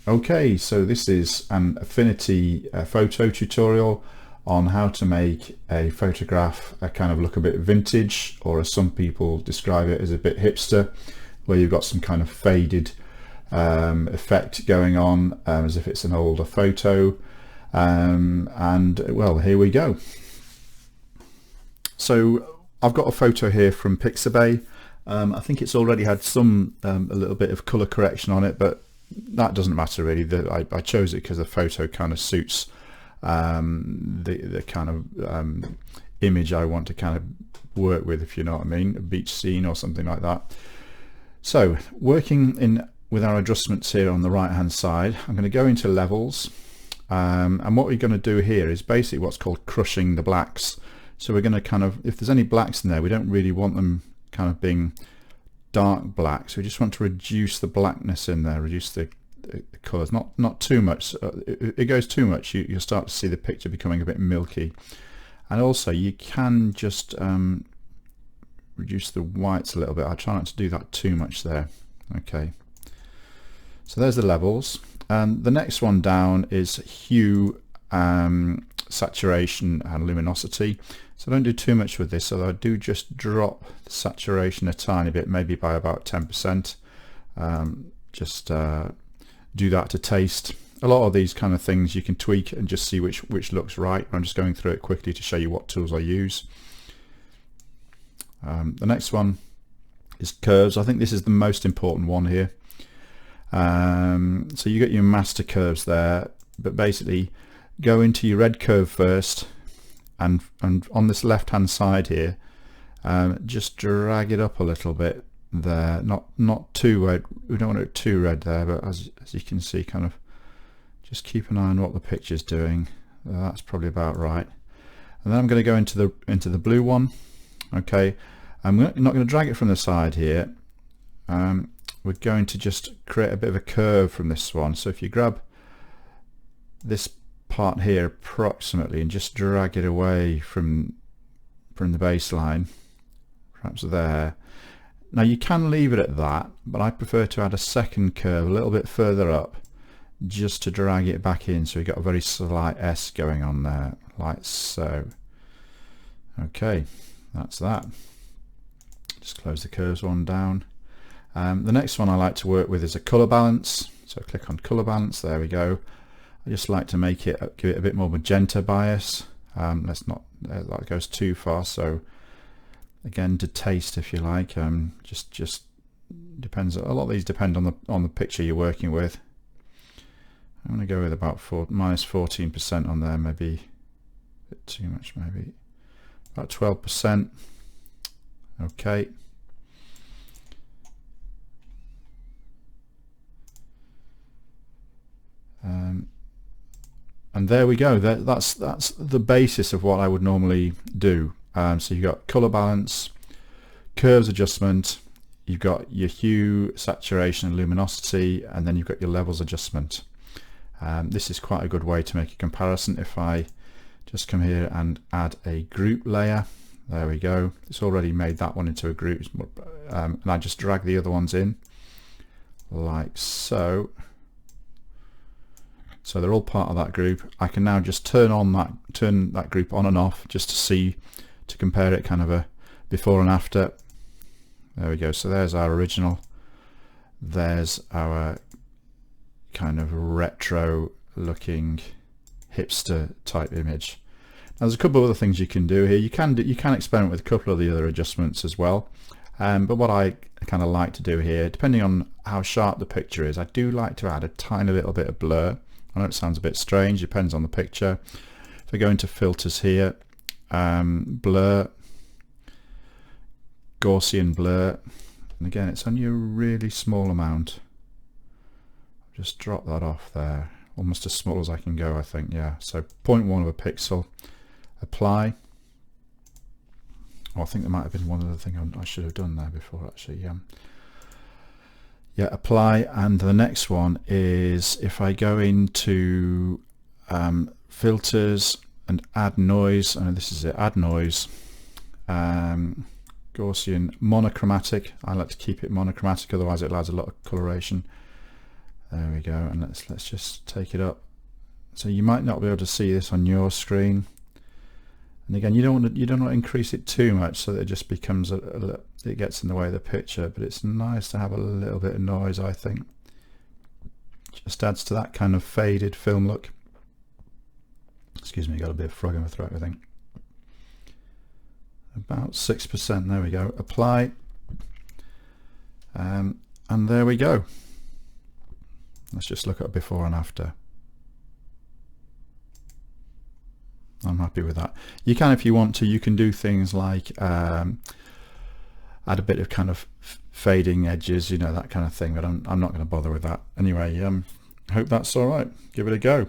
Okay, so this is an Affinity photo tutorial on how to make a photograph kind of look a bit vintage, or as some people describe it, as a bit hipster, where you've got some kind of faded effect going on, as if it's an older photo. And well, here we go. So I've got a photo here from Pixabay. I think it's already had some a little bit of color correction on it, but that doesn't matter really. I chose it because the photo kind of suits the kind of image I want to kind of work with, if you know what I mean, a beach scene or something like that. So working in with our adjustments here on the right hand side, I'm going to go into levels, and what we're going to do here is basically what's called crushing the blacks. So we're going to kind of, if there's any blacks in there, we don't really want them kind of being dark black, so we just want to reduce the blackness in there, reduce the colours, not too much. If it goes too much, you'll start to see the picture becoming a bit milky. And also you can just reduce the whites a little bit. I try not to do that too much there. Okay, so there's the levels. The next one down is hue, saturation and luminosity. So don't do too much with this, so I do just drop the saturation a tiny bit, maybe by about 10%. Just do that to taste. A lot of these kind of things you can tweak and just see which looks right. I'm just going through it quickly to show you what tools I use. The next one is curves. I think this is the most important one here. So you got your master curves there, but basically go into your red curve first, and on this left hand side here, just drag it up a little bit there, not too red. We don't want it too red there, but as you can see, kind of just keep an eye on what the picture's doing. That's probably about right. And then I'm going to go into the blue one. Okay, I'm not going to drag it from the side here. We're going to just create a bit of a curve from this one. So if you grab this part here approximately and just drag it away from the baseline, perhaps there. Now you can leave it at that, but I prefer to add a second curve a little bit further up, just to drag it back in, so we've got a very slight S going on there, like so. Okay, that's that. Just close the curves one down. The next one I like to work with is a color balance. So click on color balance, there we go. I just like to make it, give it a bit more magenta bias. Let's not that goes too far. So again, to taste, if you like. Just depends. A lot of these depend on the picture you're working with. I'm going to go with about minus 14% on there, maybe a bit too much, maybe about 12%. Okay. And there we go. That's the basis of what I would normally do. So you've got color balance, curves adjustment, you've got your hue, saturation and luminosity, and then you've got your levels adjustment. This is quite a good way to make a comparison. If I just come here and add a group layer, there we go. It's already made that one into a group, and I just drag the other ones in like so. So they're all part of that group. I can now just turn that group on and off, just to compare it, kind of a before and after. There we go. So there's our original. There's our kind of retro looking hipster type image. Now there's a couple of other things you can do here. You can experiment with a couple of the other adjustments as well. But what I kind of like to do here, depending on how sharp the picture is, I do like to add a tiny little bit of blur. I know it sounds a bit strange, depends on the picture. If I go into filters here, blur, Gaussian blur, and again it's only a really small amount. Just drop that off there, almost as small as I can go, I think. Yeah, so 0.1 of a pixel. Apply. Oh, I think there might have been one other thing I should have done there before, actually. Yeah, apply. And the next one is, if I go into filters and add noise, and this is it, add noise, Gaussian monochromatic. I like to keep it monochromatic, otherwise it allows a lot of coloration. There we go, and let's just take it up. So you might not be able to see this on your screen, and again, you don't want to increase it too much so that it just becomes it gets in the way of the picture. But it's nice to have a little bit of noise, I think. Just adds to that kind of faded film look. Excuse me, got a bit of frog in my throat, I think. About 6%. There we go. Apply, and there we go. Let's just look at before and after. I'm happy with that. You can, if you want to, you can do things like add a bit of kind of fading edges, you know, that kind of thing, but I'm not going to bother with that. Anyway, hope that's all right. Give it a go.